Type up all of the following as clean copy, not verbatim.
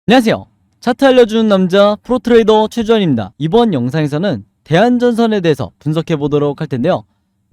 안녕하세요. 차트 알려주는 남자 프로트레이더 최주환입니다. 이번 영상에서는 대한전선에 대해서 분석해 보도록 할 텐데요.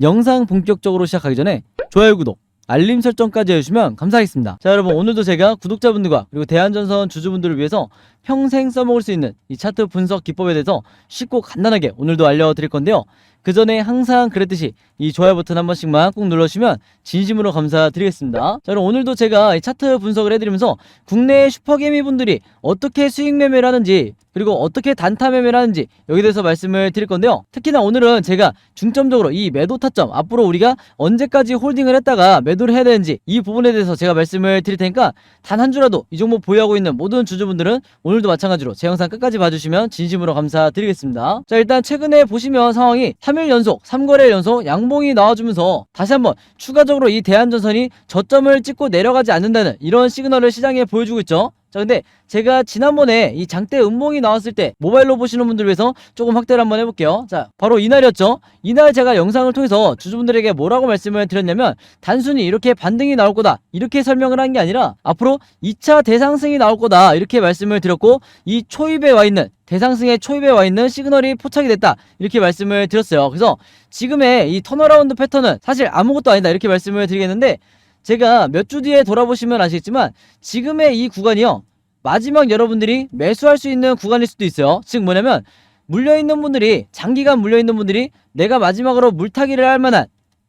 영상 본격적으로 시작하기 전에 좋아요, 구독, 알림 설정까지 해주시면 감사하겠습니다. 자, 여러분, 오늘도 제가 구독자분들과 그리고 대한전선 주주분들을 위해서 평생 써먹을 수 있는 이 차트 분석 기법에 대해서 쉽고 간단하게 오늘도 알려드릴 건데요. 그 전에 항상 그랬듯이 이 좋아요 버튼 한 번씩만 꼭 눌러주시면 진심으로 감사드리겠습니다. 자, 그럼 오늘도 제가 이 차트 분석을 해드리면서 국내 슈퍼개미 분들이 어떻게 수익 매매를 하는지, 그리고 어떻게 단타 매매를 하는지 여기에 대해서 말씀을 드릴 건데요. 특히나 오늘은 제가 중점적으로 이 매도 타점, 앞으로 우리가 언제까지 홀딩을 했다가 매도를 해야 되는지 이 부분에 대해서 제가 말씀을 드릴 테니까 단 한 주라도 이 종목 보유하고 있는 모든 주주분들은 오늘도 마찬가지로 제 영상 끝까지 봐주시면 진심으로 감사드리겠습니다. 자, 일단 최근에 보시면 상황이 3일 연속 3거래 연속 양봉이 나와주면서 다시 한번 추가적으로 이 대한전선이 저점을 찍고 내려가지 않는다는 이런 시그널을 시장에 보여주고 있죠. 자, 근데 제가 지난번에 이 장대 음봉이 나왔을 때 모바일로 보시는 분들 위해서 조금 확대를 한번 해볼게요. 자, 바로 이날이었죠. 이날 제가 영상을 통해서 주주분들에게 뭐라고 말씀을 드렸냐면, 단순히 이렇게 반등이 나올 거다 이렇게 설명을 한 게 아니라 앞으로 2차 대상승이 나올 거다 이렇게 말씀을 드렸고, 이 초입에 와 있는 대상승의 초입에 와 있는 시그널이 포착이 됐다 이렇게 말씀을 드렸어요. 그래서 지금의 이 턴어라운드 패턴은 사실 아무것도 아니다 이렇게 말씀을 드리겠는데, 제가 몇 주 뒤에 돌아보시면 아시겠지만 지금의 이 구간이요, 마지막 여러분들이 매수할 수 있는 구간일 수도 있어요. 즉 뭐냐면, 물려있는 분들이, 장기간 물려있는 분들이 내가 마지막으로 물타기를 할 만한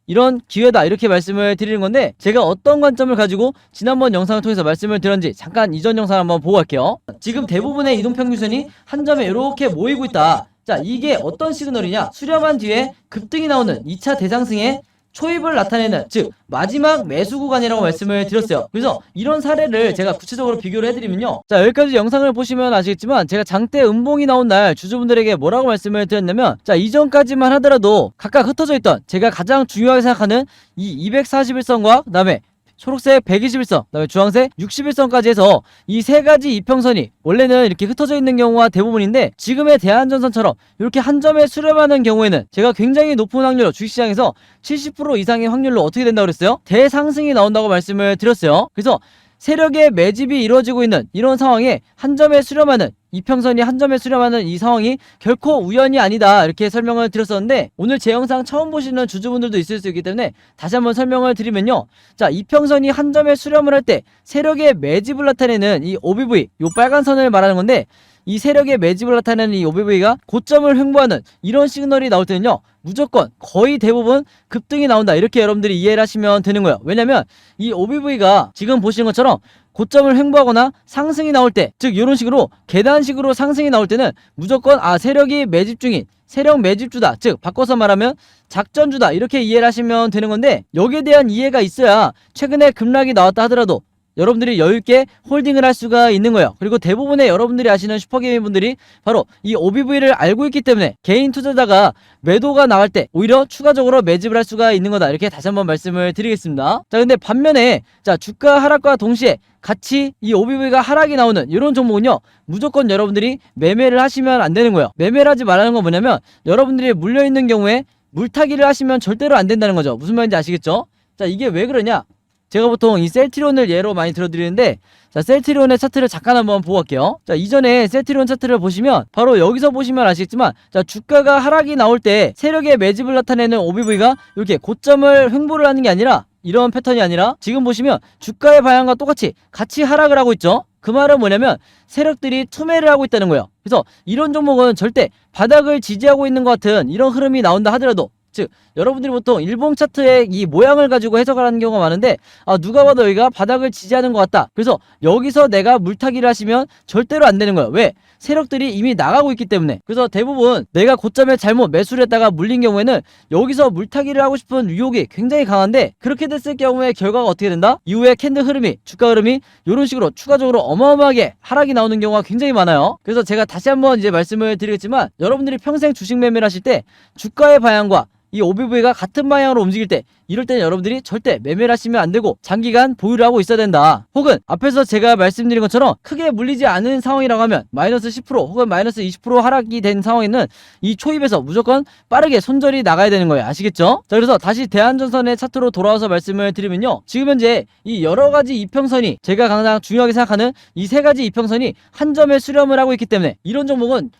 이런 기회다 이렇게 말씀을 드리는 건데, 제가 어떤 관점을 가지고 지난번 영상을 통해서 말씀을 드렸는지 잠깐 이전 영상을 한번 보고 갈게요. 지금 대부분의 이동평균선이 한 점에 이렇게 모이고 있다. 자, 이게 어떤 시그널이냐, 수렴한 뒤에 급등이 나오는 2차 대상승의 초입을 나타내는, 즉 마지막 매수 구간이라고 말씀을 드렸어요. 그래서 이런 사례를 제가 구체적으로 비교를 해드리면요, 자, 여기까지 영상을 보시면 아시겠지만 제가 장대 음봉이 나온 날 주주분들에게 뭐라고 말씀을 드렸냐면, 자, 이전까지만 하더라도 각각 흩어져 있던 제가 가장 중요하게 생각하는 이 241선과 그 다음에 초록색 121선, 그다음에 주황색 61선까지 해서 이 세 가지 이평선이 원래는 이렇게 흩어져 있는 경우가 대부분인데, 지금의 대한전선처럼 이렇게 한 점에 수렴하는 경우에는 제가 굉장히 높은 확률로 주식시장에서 70% 이상의 확률로 어떻게 된다고 그랬어요? 대상승이 나온다고 말씀을 드렸어요. 그래서 세력의 매집이 이루어지고 있는 이런 상황에 한 점에 수렴하는, 이평선이 한 점에 수렴하는 이 상황이 결코 우연이 아니다 이렇게 설명을 드렸었는데, 오늘 제 영상 처음 보시는 주주분들도 있을 수 있기 때문에 다시 한번 설명을 드리면요, 자, 이평선이 한 점에 수렴을 할 때 세력의 매집을 나타내는 이 OBV, 요 빨간 선을 말하는 건데, 이 세력의 매집을 나타내는 이 OBV가 고점을 횡보하는 이런 시그널이 나올 때는요, 무조건 거의 대부분 급등이 나온다 이렇게 여러분들이 이해를 하시면 되는 거예요. 왜냐면 이 OBV가 지금 보시는 것처럼 고점을 횡보하거나 상승이 나올 때, 즉 이런 식으로 계단식으로 상승이 나올 때는 무조건 세력이 매집 중인 세력 매집주다, 즉 바꿔서 말하면 작전주다 이렇게 이해를 하시면 되는 건데, 여기에 대한 이해가 있어야 최근에 급락이 나왔다 하더라도 여러분들이 여유있게 홀딩을 할 수가 있는 거예요. 그리고 대부분의 여러분들이 아시는 슈퍼게임 분들이 바로 이 OBV를 알고 있기 때문에 개인 투자자가 매도가 나갈 때 오히려 추가적으로 매집을 할 수가 있는 거다 이렇게 다시 한번 말씀을 드리겠습니다. 자, 근데 반면에 자, 주가 하락과 동시에 같이 이 OBV가 하락이 나오는 이런 종목은요, 무조건 여러분들이 매매를 하시면 안 되는 거예요. 매매를 하지 말라는 건 뭐냐면, 여러분들이 물려있는 경우에 물타기를 하시면 절대로 안 된다는 거죠. 무슨 말인지 아시겠죠? 자, 이게 왜 그러냐, 제가 보통 이 셀트리온을 예로 많이 들어드리는데, 자, 셀트리온의 차트를 잠깐 한번 보고 갈게요. 자, 이전에 셀트리온 차트를 보시면 바로 여기서 보시면 아시겠지만, 자, 주가가 하락이 나올 때 세력의 매집을 나타내는 OBV가 이렇게 고점을 횡보를 하는 게 아니라, 이런 패턴이 아니라 지금 보시면 주가의 방향과 똑같이 같이 하락을 하고 있죠. 그 말은 뭐냐면 세력들이 투매를 하고 있다는 거예요. 그래서 이런 종목은 절대 바닥을 지지하고 있는 것 같은 이런 흐름이 나온다 하더라도, 즉 여러분들이 보통 일봉 차트의 이 모양을 가지고 해석을 하는 경우가 많은데, 누가 봐도 여기가 바닥을 지지하는 것 같다, 그래서 여기서 내가 물타기를 하시면 절대로 안 되는 거예요. 왜? 세력들이 이미 나가고 있기 때문에. 그래서 대부분 내가 고점에 잘못 매수를 했다가 물린 경우에는 여기서 물타기를 하고 싶은 유혹이 굉장히 강한데, 그렇게 됐을 경우에 결과가 어떻게 된다? 이후에 캔들 흐름이, 주가 흐름이 이런 식으로 추가적으로 어마어마하게 하락이 나오는 경우가 굉장히 많아요. 그래서 제가 다시 한번 이제 말씀을 드리겠지만, 여러분들이 평생 주식 매매를 하실 때 주가의 방향과 이 OBV가 같은 방향으로 움직일 때 이럴 때는 여러분들이 절대 매매를 하시면 안 되고 장기간 보유를 하고 있어야 된다. 혹은 앞에서 제가 말씀드린 것처럼 크게 물리지 않은 상황이라고 하면 마이너스 10% 혹은 마이너스 20% 하락이 된 상황에는 이 초입에서 무조건 빠르게 손절이 나가야 되는 거예요. 아시겠죠? 자, 그래서 다시 대한전선의 차트로 돌아와서 말씀을 드리면요, 지금 현재 이 여러가지 이평선이 제가 가장 중요하게 생각하는 이 세 가지 이평선이 한 점에 수렴을 하고 있기 때문에 이런 종목은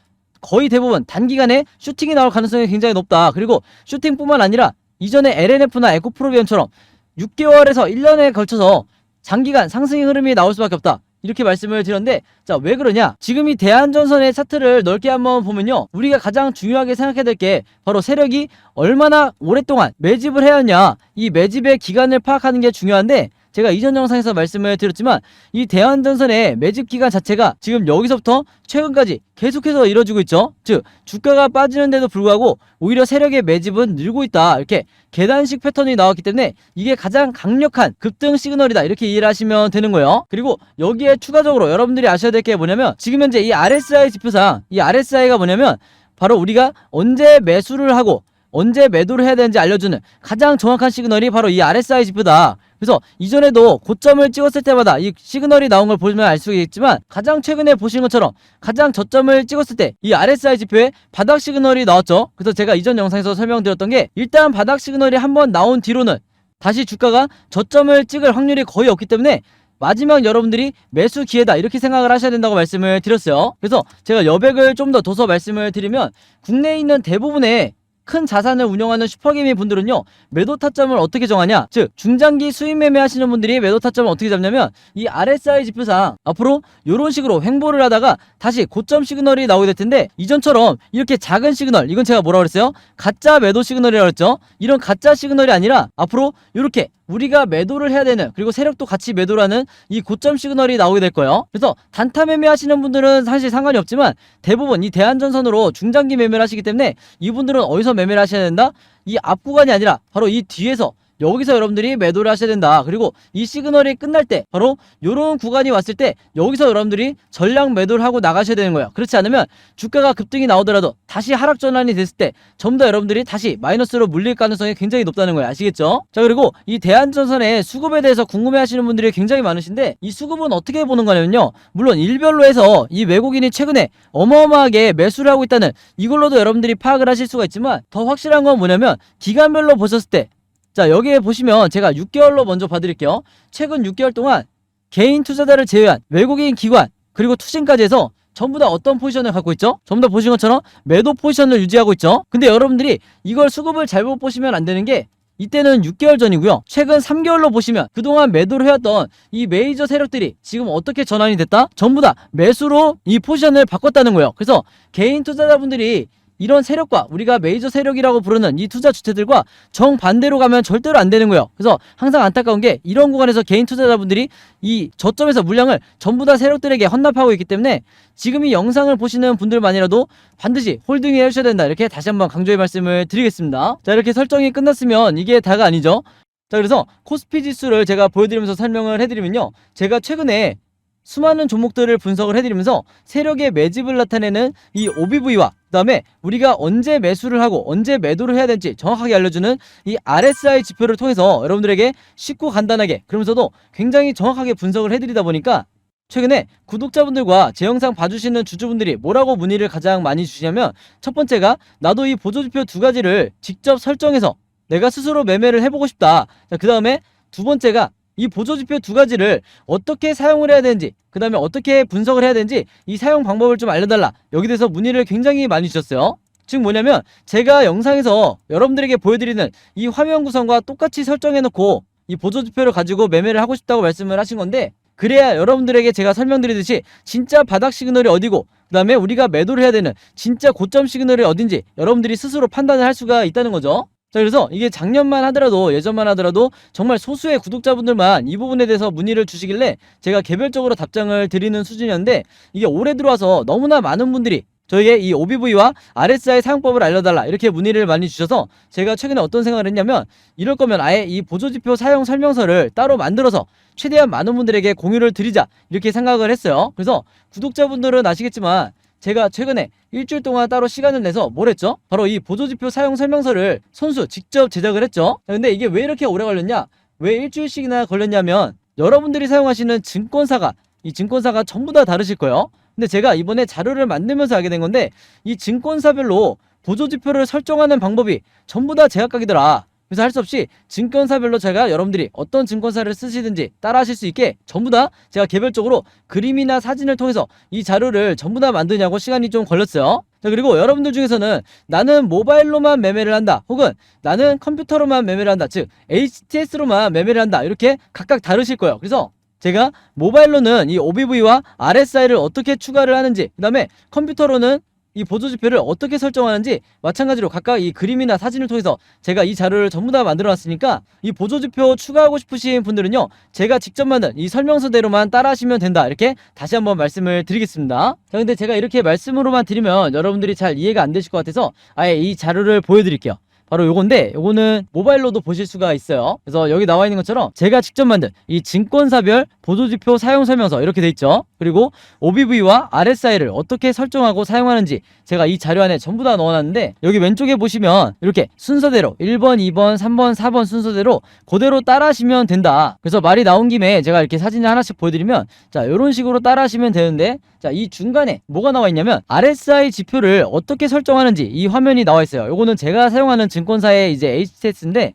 거의 대부분 단기간에 슈팅이 나올 가능성이 굉장히 높다. 그리고 슈팅뿐만 아니라 이전에 LNF나 에코프로비언처럼 6개월에서 1년에 걸쳐서 장기간 상승의 흐름이 나올 수밖에 없다. 이렇게 말씀을 드렸는데, 자, 왜 그러냐? 지금 이 대한전선의 차트를 넓게 한번 보면요, 우리가 가장 중요하게 생각해야 될 게 바로 세력이 얼마나 오랫동안 매집을 해왔냐, 이 매집의 기간을 파악하는 게 중요한데, 제가 이전 영상에서 말씀을 드렸지만 이 대한전선의 매집 기간 자체가 지금 여기서부터 최근까지 계속해서 이루어지고 있죠. 즉 주가가 빠지는데도 불구하고 오히려 세력의 매집은 늘고 있다. 이렇게 계단식 패턴이 나왔기 때문에 이게 가장 강력한 급등 시그널이다. 이렇게 이해를 하시면 되는 거예요. 그리고 여기에 추가적으로 여러분들이 아셔야 될 게 뭐냐면, 지금 현재 이 RSI 지표상 이 RSI가 뭐냐면 바로 우리가 언제 매수를 하고 언제 매도를 해야 되는지 알려주는 가장 정확한 시그널이 바로 이 RSI 지표다. 그래서 이전에도 고점을 찍었을 때마다 이 시그널이 나온 걸 보시면 알 수 있겠지만, 가장 최근에 보신 것처럼 가장 저점을 찍었을 때 이 RSI 지표에 바닥 시그널이 나왔죠. 그래서 제가 이전 영상에서 설명드렸던 게, 일단 바닥 시그널이 한번 나온 뒤로는 다시 주가가 저점을 찍을 확률이 거의 없기 때문에 마지막 여러분들이 매수 기회다, 이렇게 생각을 하셔야 된다고 말씀을 드렸어요. 그래서 제가 여백을 좀 더 둬서 말씀을 드리면, 국내에 있는 대부분의 큰 자산을 운영하는 슈퍼개미 분들은요, 매도 타점을 어떻게 정하냐, 즉 중장기 수익 매매 하시는 분들이 매도 타점을 어떻게 잡냐면, 이 RSI 지표상 앞으로 이런 식으로 횡보를 하다가 다시 고점 시그널이 나오게 될 텐데, 이전처럼 이렇게 작은 시그널, 이건 제가 뭐라고 그랬어요? 가짜 매도 시그널이라고 했죠. 이런 가짜 시그널이 아니라 앞으로 이렇게 우리가 매도를 해야 되는, 그리고 세력도 같이 매도를 하는 이 고점 시그널이 나오게 될 거예요. 그래서 단타 매매 하시는 분들은 사실 상관이 없지만 대부분 이 대한전선으로 중장기 매매를 하시기 때문에 이분들은 어디서 매매를 하셔야 된다? 이 앞 구간이 아니라 바로 이 뒤에서, 여기서 여러분들이 매도를 하셔야 된다. 그리고 이 시그널이 끝날 때 바로 요런 구간이 왔을 때 여기서 여러분들이 전량 매도를 하고 나가셔야 되는 거예요. 그렇지 않으면 주가가 급등이 나오더라도 다시 하락 전환이 됐을 때 전부 다 여러분들이 다시 마이너스로 물릴 가능성이 굉장히 높다는 거예요. 아시겠죠? 자, 그리고 이 대한전선의 수급에 대해서 궁금해 하시는 분들이 굉장히 많으신데, 이 수급은 어떻게 보는 거냐면요, 물론 일별로 해서 이 외국인이 최근에 어마어마하게 매수를 하고 있다는 이걸로도 여러분들이 파악을 하실 수가 있지만, 더 확실한 건 뭐냐면 기간별로 보셨을 때, 자, 여기에 보시면 제가 6개월로 먼저 봐드릴게요. 최근 6개월 동안 개인 투자자를 제외한 외국인 기관 그리고 투신까지 해서 전부 다 어떤 포지션을 갖고 있죠? 전부 다 보신 것처럼 매도 포지션을 유지하고 있죠. 근데 여러분들이 이걸 수급을 잘못 보시면 안 되는 게, 이때는 6개월 전이고요. 최근 3개월로 보시면 그동안 매도를 해왔던 이 메이저 세력들이 지금 어떻게 전환이 됐다? 전부 다 매수로 이 포지션을 바꿨다는 거예요. 그래서 개인 투자자분들이 이런 세력과, 우리가 메이저 세력이라고 부르는 이 투자 주체들과 정반대로 가면 절대로 안 되는 거예요. 그래서 항상 안타까운 게, 이런 구간에서 개인 투자자분들이 이 저점에서 물량을 전부 다 세력들에게 헌납하고 있기 때문에 지금 이 영상을 보시는 분들만이라도 반드시 홀딩해 주셔야 된다, 이렇게 다시 한번 강조의 말씀을 드리겠습니다. 자, 이렇게 설정이 끝났으면 이게 다가 아니죠. 자, 그래서 코스피 지수를 제가 보여드리면서 설명을 해드리면요, 제가 최근에 수많은 종목들을 분석을 해드리면서 세력의 매집을 나타내는 이 OBV와 그 다음에 우리가 언제 매수를 하고 언제 매도를 해야 될지 정확하게 알려주는 이 RSI 지표를 통해서 여러분들에게 쉽고 간단하게, 그러면서도 굉장히 정확하게 분석을 해드리다 보니까 최근에 구독자분들과 제 영상 봐주시는 주주분들이 뭐라고 문의를 가장 많이 주시냐면, 첫 번째가 나도 이 보조지표 두 가지를 직접 설정해서 내가 스스로 매매를 해보고 싶다. 그 다음에 두 번째가 이 보조지표 두 가지를 어떻게 사용을 해야 되는지, 그 다음에 어떻게 분석을 해야 되는지 이 사용 방법을 좀 알려달라. 여기 대해서 문의를 굉장히 많이 주셨어요. 즉 뭐냐면, 제가 영상에서 여러분들에게 보여드리는 이 화면 구성과 똑같이 설정해놓고 이 보조지표를 가지고 매매를 하고 싶다고 말씀을 하신 건데, 그래야 여러분들에게 제가 설명드리듯이 진짜 바닥 시그널이 어디고 그 다음에 우리가 매도를 해야 되는 진짜 고점 시그널이 어딘지 여러분들이 스스로 판단을 할 수가 있다는 거죠. 자, 그래서 이게 작년만 하더라도, 예전만 하더라도 정말 소수의 구독자분들만 이 부분에 대해서 문의를 주시길래 제가 개별적으로 답장을 드리는 수준이었는데, 이게 올해 들어와서 너무나 많은 분들이 저에게 이 OBV와 RSI 사용법을 알려달라, 이렇게 문의를 많이 주셔서 제가 최근에 어떤 생각을 했냐면, 이럴 거면 아예 이 보조지표 사용 설명서를 따로 만들어서 최대한 많은 분들에게 공유를 드리자, 이렇게 생각을 했어요. 그래서 구독자분들은 아시겠지만 제가 최근에 일주일 동안 따로 시간을 내서 뭘 했죠? 바로 이 보조지표 사용 설명서를 손수 직접 제작을 했죠. 자, 근데 이게 왜 이렇게 오래 걸렸냐? 왜 일주일씩이나 걸렸냐면 여러분들이 사용하시는 이 증권사가 전부 다 다르실 거예요. 근데 제가 이번에 자료를 만들면서 알게 된 건데 이 증권사별로 보조지표를 설정하는 방법이 전부 다 제각각이더라. 그래서 할 수 없이 증권사별로 제가 여러분들이 어떤 증권사를 쓰시든지 따라 하실 수 있게 전부 다 제가 개별적으로 그림이나 사진을 통해서 이 자료를 전부 다 만드냐고 시간이 좀 걸렸어요. 자, 그리고 여러분들 중에서는 나는 모바일로만 매매를 한다, 혹은 나는 컴퓨터로만 매매를 한다, 즉 HTS로만 매매를 한다, 이렇게 각각 다르실 거예요. 그래서 제가 모바일로는 이 OBV와 RSI를 어떻게 추가를 하는지, 그 다음에 컴퓨터로는 이 보조지표를 어떻게 설정하는지 마찬가지로 각각 이 그림이나 사진을 통해서 제가 이 자료를 전부 다 만들어 놨으니까 이 보조지표 추가하고 싶으신 분들은요, 제가 직접 만든 이 설명서대로만 따라 하시면 된다, 이렇게 다시 한번 말씀을 드리겠습니다. 자, 근데 제가 이렇게 말씀으로만 드리면 여러분들이 잘 이해가 안 되실 것 같아서 아예 이 자료를 보여드릴게요. 바로 요건데, 요거는 모바일로도 보실 수가 있어요. 그래서 여기 나와 있는 것처럼 제가 직접 만든 이 증권사별 보조지표 사용 설명서 이렇게 돼 있죠. 그리고 OBV와 RSI를 어떻게 설정하고 사용하는지 제가 이 자료 안에 전부 다 넣어놨는데, 여기 왼쪽에 보시면 이렇게 순서대로 1번, 2번, 3번, 4번 순서대로 그대로 따라 하시면 된다. 그래서 말이 나온 김에 제가 이렇게 사진을 하나씩 보여드리면, 자, 요런 식으로 따라 하시면 되는데, 자, 이 중간에 뭐가 나와 있냐면 RSI 지표를 어떻게 설정하는지 이 화면이 나와 있어요. 요거는 제가 사용하는 증권사의 이제 HTS인데,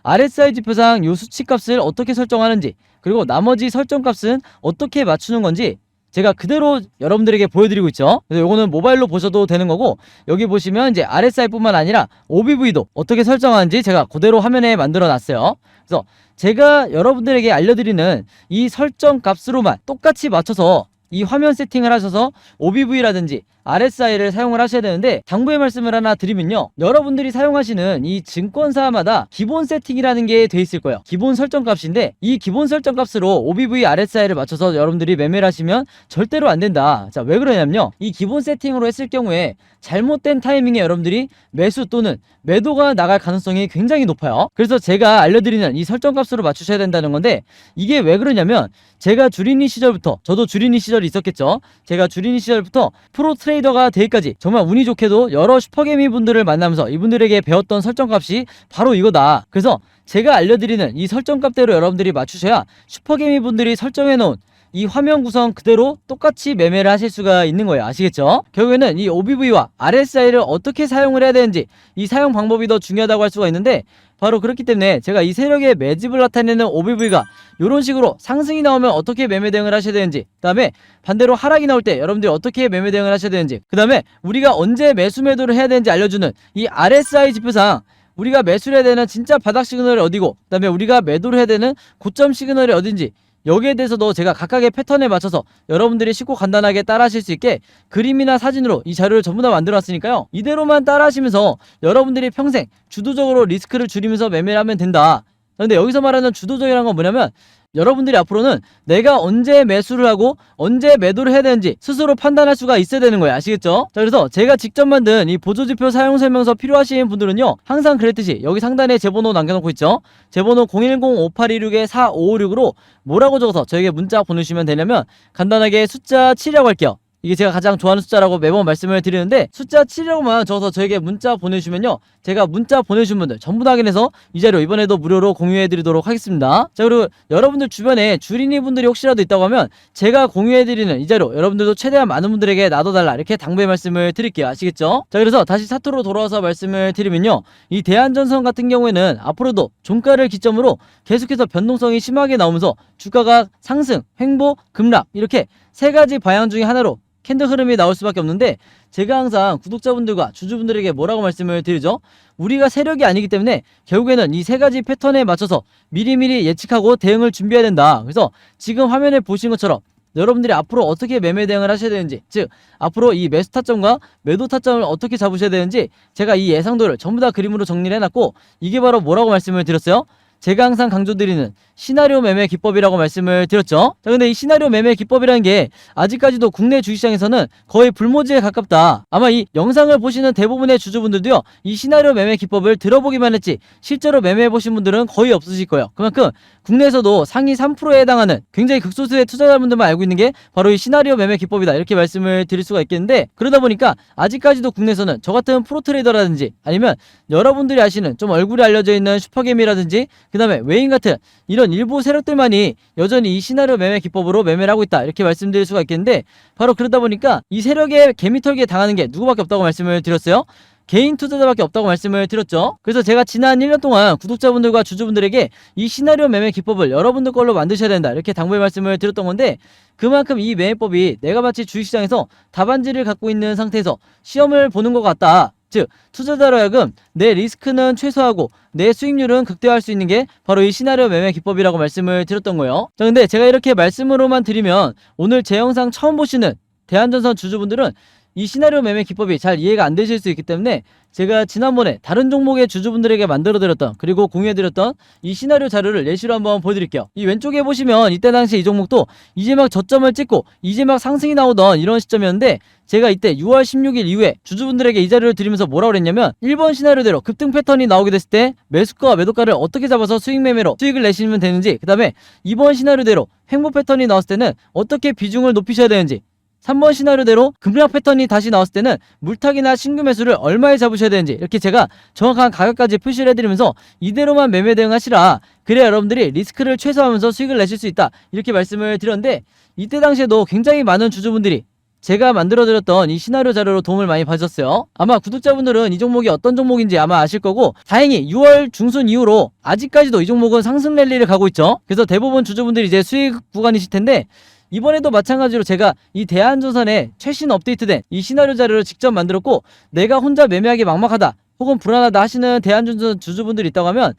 RSI 지표상 요 수치값을 어떻게 설정하는지, 그리고 나머지 설정값은 어떻게 맞추는 건지 제가 그대로 여러분들에게 보여드리고 있죠. 그래서 요거는 모바일로 보셔도 되는 거고, 여기 보시면 이제 RSI뿐만 아니라 OBV도 어떻게 설정하는지 제가 그대로 화면에 만들어 놨어요. 그래서 제가 여러분들에게 알려드리는 이 설정 값으로만 똑같이 맞춰서 이 화면 세팅을 하셔서 OBV라든지 RSI를 사용을 하셔야 되는데, 당부의 말씀을 하나 드리면요, 여러분들이 사용하시는 이 증권사마다 기본 세팅이라는 게 돼 있을 거예요. 기본 설정 값인데, 이 기본 설정 값으로 OBV, RSI를 맞춰서 여러분들이 매매를 하시면 절대로 안 된다. 자, 왜 그러냐면요, 이 기본 세팅으로 했을 경우에 잘못된 타이밍에 여러분들이 매수 또는 매도가 나갈 가능성이 굉장히 높아요. 그래서 제가 알려드리는 이 설정 값으로 맞추셔야 된다는 건데, 이게 왜 그러냐면 제가 주린이 시절부터, 저도 주린이 시절이 있었겠죠. 제가 주린이 시절부터 프로 트레이더가 되기까지 정말 운이 좋게도 여러 슈퍼개미 분들을 만나면서 이분들에게 배웠던 설정값이 바로 이거다. 그래서 제가 알려드리는 이 설정값대로 여러분들이 맞추셔야 슈퍼개미 분들이 설정해놓은 이 화면 구성 그대로 똑같이 매매를 하실 수가 있는 거예요. 아시겠죠? 결국에는 이 OBV와 RSI를 어떻게 사용을 해야 되는지, 이 사용 방법이 더 중요하다고 할 수가 있는데, 바로 그렇기 때문에 제가 이 세력의 매집을 나타내는 OBV가 이런 식으로 상승이 나오면 어떻게 매매 대응을 하셔야 되는지, 그 다음에 반대로 하락이 나올 때 여러분들이 어떻게 매매 대응을 하셔야 되는지, 그 다음에 우리가 언제 매수 매도를 해야 되는지 알려주는 이 RSI 지표상 우리가 매수를 해야 되는 진짜 바닥 시그널이 어디고, 그 다음에 우리가 매도를 해야 되는 고점 시그널이 어딘지, 여기에 대해서도 제가 각각의 패턴에 맞춰서 여러분들이 쉽고 간단하게 따라 하실 수 있게 그림이나 사진으로 이 자료를 전부 다 만들어 놨으니까요, 이대로만 따라 하시면서 여러분들이 평생 주도적으로 리스크를 줄이면서 매매를 하면 된다. 근데 여기서 말하는 주도적이라는 건 뭐냐면, 여러분들이 앞으로는 내가 언제 매수를 하고 언제 매도를 해야 되는지 스스로 판단할 수가 있어야 되는 거예요. 아시겠죠? 자, 그래서 제가 직접 만든 이 보조지표 사용 설명서 필요하신 분들은요, 항상 그랬듯이 여기 상단에 제 번호 남겨놓고 있죠. 제 번호 010-5826-4556으로 뭐라고 적어서 저에게 문자 보내주시면 되냐면, 간단하게 숫자 7이라고 할게요. 이게 제가 가장 좋아하는 숫자라고 매번 말씀을 드리는데, 숫자 7이라고만 적어서 저에게 문자 보내주시면요, 제가 문자 보내주신 분들 전부 다 확인해서 이 자료 이번에도 무료로 공유해드리도록 하겠습니다. 자, 그리고 여러분들 주변에 주린이 분들이 혹시라도 있다고 하면 제가 공유해드리는 이 자료 여러분들도 최대한 많은 분들에게 놔둬달라, 이렇게 당부의 말씀을 드릴게요. 아시겠죠? 자, 그래서 다시 차트로 돌아와서 말씀을 드리면요, 이 대한전선 같은 경우에는 앞으로도 종가를 기점으로 계속해서 변동성이 심하게 나오면서 주가가 상승, 횡보, 급락, 이렇게 세 가지 방향 중에 하나로 캔들 흐름이 나올 수밖에 없는데, 제가 항상 구독자분들과 주주분들에게 뭐라고 말씀을 드리죠? 우리가 세력이 아니기 때문에 결국에는 이 세 가지 패턴에 맞춰서 미리미리 예측하고 대응을 준비해야 된다. 그래서 지금 화면에 보신 것처럼 여러분들이 앞으로 어떻게 매매 대응을 하셔야 되는지, 즉 앞으로 이 매수 타점과 매도 타점을 어떻게 잡으셔야 되는지 제가 이 예상도를 전부 다 그림으로 정리를 해놨고, 이게 바로 뭐라고 말씀을 드렸어요? 제가 항상 강조드리는 시나리오 매매 기법이라고 말씀을 드렸죠. 자, 근데 이 시나리오 매매 기법이라는 게 아직까지도 국내 주식시장에서는 거의 불모지에 가깝다. 아마 이 영상을 보시는 대부분의 주주분들도요, 이 시나리오 매매 기법을 들어보기만 했지 실제로 매매해보신 분들은 거의 없으실 거예요. 그만큼 국내에서도 상위 3%에 해당하는 굉장히 극소수의 투자자분들만 알고 있는 게 바로 이 시나리오 매매 기법이다, 이렇게 말씀을 드릴 수가 있겠는데, 그러다 보니까 아직까지도 국내에서는 저 같은 프로트레이더라든지 아니면 여러분들이 아시는 좀 얼굴이 알려져 있는 슈퍼개미라든지 그 다음에 외인 같은 이런 일부 세력들만이 여전히 이 시나리오 매매 기법으로 매매를 하고 있다, 이렇게 말씀드릴 수가 있겠는데, 바로 그러다 보니까 이 세력의 개미털기에 당하는 게 누구밖에 없다고 말씀을 드렸어요. 개인 투자자밖에 없다고 말씀을 드렸죠. 그래서 제가 지난 1년 동안 구독자분들과 주주분들에게 이 시나리오 매매 기법을 여러분들 걸로 만드셔야 된다, 이렇게 당부의 말씀을 드렸던 건데, 그만큼 이 매매법이 내가 마치 주식시장에서 답안지를 갖고 있는 상태에서 시험을 보는 것 같다. 즉 투자자로 하여금 내 리스크는 최소화하고 내 수익률은 극대화할 수 있는 게 바로 이 시나리오 매매 기법이라고 말씀을 드렸던 거예요. 자, 근데 제가 이렇게 말씀으로만 드리면 오늘 제 영상 처음 보시는 대한전선 주주분들은 이 시나리오 매매 기법이 잘 이해가 안 되실 수 있기 때문에 제가 지난번에 다른 종목의 주주분들에게 만들어드렸던, 그리고 공유해드렸던 이 시나리오 자료를 예시로 한번 보여드릴게요. 이 왼쪽에 보시면 이때 당시 이 종목도 이제 막 저점을 찍고 이제 막 상승이 나오던 이런 시점이었는데, 제가 이때 6월 16일 이후에 주주분들에게 이 자료를 드리면서 뭐라고 그랬냐면, 1번 시나리오대로 급등 패턴이 나오게 됐을 때 매수가 매도가를 어떻게 잡아서 수익 매매로 수익을 내시면 되는지, 그 다음에 2번 시나리오대로 횡보 패턴이 나왔을 때는 어떻게 비중을 높이셔야 되는지, 3번 시나리오대로 급락 패턴이 다시 나왔을 때는 물타기나 신규 매수를 얼마에 잡으셔야 되는지, 이렇게 제가 정확한 가격까지 표시를 해드리면서 이대로만 매매 대응하시라, 그래야 여러분들이 리스크를 최소화하면서 수익을 내실 수 있다, 이렇게 말씀을 드렸는데, 이때 당시에도 굉장히 많은 주주분들이 제가 만들어드렸던 이 시나리오 자료로 도움을 많이 받으셨어요. 아마 구독자분들은 이 종목이 어떤 종목인지 아마 아실 거고, 다행히 6월 중순 이후로 아직까지도 이 종목은 상승 랠리를 가고 있죠. 그래서 대부분 주주분들이 이제 수익 구간이실 텐데, 이번에도 마찬가지로 제가 이 대한전선에 최신 업데이트된 이 시나리오 자료를 직접 만들었고, 내가 혼자 매매하기 막막하다 혹은 불안하다 하시는 대한전선 주주분들이 있다고 하면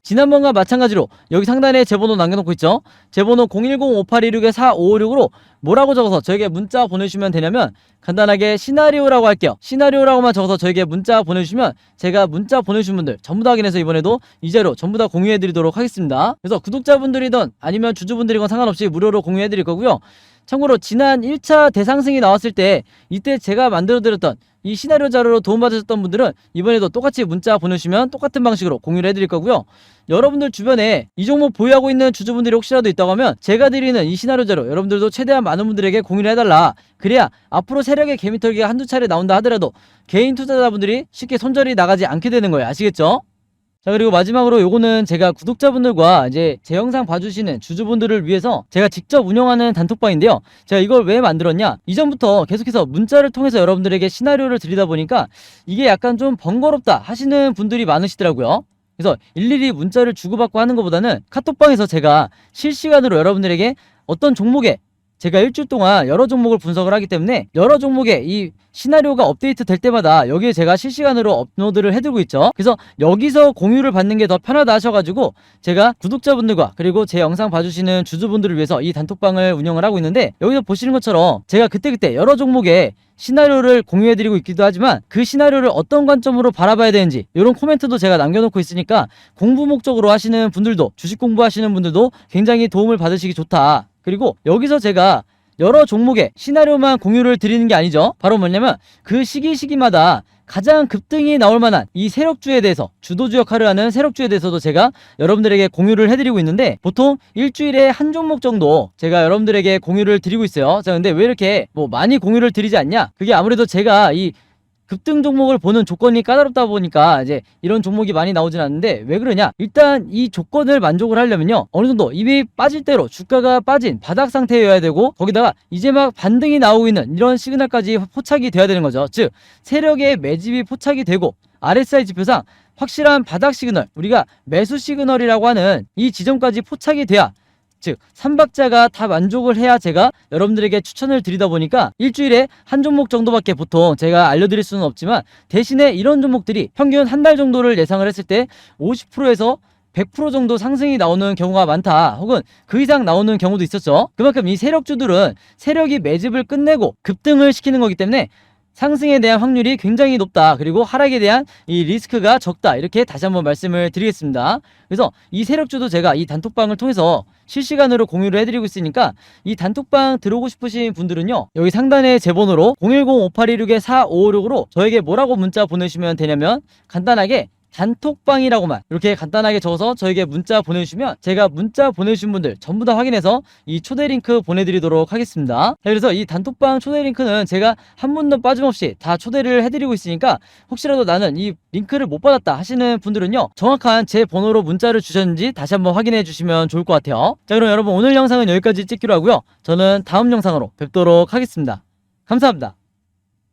지난번과 마찬가지로 여기 상단에 제 번호 남겨놓고 있죠. 제 번호 010-5826-4556으로 뭐라고 적어서 저에게 문자 보내주시면 되냐면, 간단하게 시나리오라고 할게요. 시나리오라고만 적어서 저에게 문자 보내주시면 제가 문자 보내주신 분들 전부 다 확인해서 이번에도 이 자료 전부 다 공유해드리도록 하겠습니다. 그래서 구독자분들이든 아니면 주주분들이건 상관없이 무료로 공유해드릴 거고요. 참고로 지난 1차 대상승이 나왔을 때 이때 제가 만들어드렸던 이 시나리오 자료로 도움받으셨던 분들은 이번에도 똑같이 문자 보내주시면 똑같은 방식으로 공유를 해드릴 거고요. 여러분들 주변에 이 종목 보유하고 있는 주주분들이 혹시라도 있다고 하면 제가 드리는 이 시나리오 자료 여러분들도 최대한 많은 분들에게 공유를 해달라. 그래야 앞으로 세력의 개미털기가 한두 차례 나온다 하더라도 개인 투자자분들이 쉽게 손절이 나가지 않게 되는 거예요. 아시겠죠? 자, 그리고 마지막으로 요거는 제가 구독자분들과 이제 제 영상 봐주시는 주주분들을 위해서 제가 직접 운영하는 단톡방인데요. 제가 이걸 왜 만들었냐, 이전부터 계속해서 문자를 통해서 여러분들에게 시나리오를 드리다 보니까 이게 약간 좀 번거롭다 하시는 분들이 많으시더라고요. 그래서 일일이 문자를 주고받고 하는 것보다는 카톡방에서 제가 실시간으로 여러분들에게 어떤 종목에 제가 일주일 동안 여러 종목을 분석을 하기 때문에 여러 종목의 이 시나리오가 업데이트 될 때마다 여기에 제가 실시간으로 업로드를 해두고 있죠. 그래서 여기서 공유를 받는 게 더 편하다 하셔가지고 제가 구독자분들과 그리고 제 영상 봐주시는 주주분들을 위해서 이 단톡방을 운영을 하고 있는데, 여기서 보시는 것처럼 제가 그때그때 여러 종목의 시나리오를 공유해드리고 있기도 하지만 그 시나리오를 어떤 관점으로 바라봐야 되는지 이런 코멘트도 제가 남겨놓고 있으니까 공부 목적으로 하시는 분들도, 주식 공부하시는 분들도 굉장히 도움을 받으시기 좋다. 그리고 여기서 제가 여러 종목의 시나리오만 공유를 드리는 게 아니죠. 바로 뭐냐면 그 시기마다 가장 급등이 나올 만한 이 세력주에 대해서, 주도주 역할을 하는 세력주에 대해서도 제가 여러분들에게 공유를 해드리고 있는데, 보통 일주일에 한 종목 정도 제가 여러분들에게 공유를 드리고 있어요. 자, 근데 왜 이렇게 많이 공유를 드리지 않냐? 그게 아무래도 제가 이 급등 종목을 보는 조건이 까다롭다 보니까 이제 이런 종목이 많이 나오진 않는데, 왜 그러냐? 일단 이 조건을 만족을 하려면요, 어느 정도 이미 빠질 대로 주가가 빠진 바닥 상태여야 되고, 거기다가 이제 막 반등이 나오고 있는 이런 시그널까지 포착이 돼야 되는 거죠. 즉 세력의 매집이 포착이 되고 RSI 지표상 확실한 바닥 시그널, 우리가 매수 시그널이라고 하는 이 지점까지 포착이 돼야, 즉 3박자가 다 만족을 해야 제가 여러분들에게 추천을 드리다 보니까 일주일에 한 종목 정도밖에 보통 제가 알려드릴 수는 없지만, 대신에 이런 종목들이 평균 한 달 정도를 예상을 했을 때 50%에서 100% 정도 상승이 나오는 경우가 많다, 혹은 그 이상 나오는 경우도 있었죠. 그만큼 이 세력주들은 세력이 매집을 끝내고 급등을 시키는 거기 때문에 상승에 대한 확률이 굉장히 높다. 그리고 하락에 대한 이 리스크가 적다. 이렇게 다시 한번 말씀을 드리겠습니다. 그래서 이 세력주도 제가 이 단톡방을 통해서 실시간으로 공유를 해드리고 있으니까 이 단톡방 들어오고 싶으신 분들은요, 여기 상단에 제 번호로 010-5826-4556으로 저에게 뭐라고 문자 보내주시면 되냐면 간단하게 단톡방이라고만 이렇게 간단하게 적어서 저에게 문자 보내주시면 제가 문자 보내주신 분들 전부 다 확인해서 이 초대 링크 보내드리도록 하겠습니다. 그래서 이 단톡방 초대 링크는 제가 한 분도 빠짐없이 다 초대를 해드리고 있으니까 혹시라도 나는 이 링크를 못 받았다 하시는 분들은요, 정확한 제 번호로 문자를 주셨는지 다시 한번 확인해 주시면 좋을 것 같아요. 자, 그럼 여러분 오늘 영상은 여기까지 찍기로 하고요. 저는 다음 영상으로 뵙도록 하겠습니다. 감사합니다.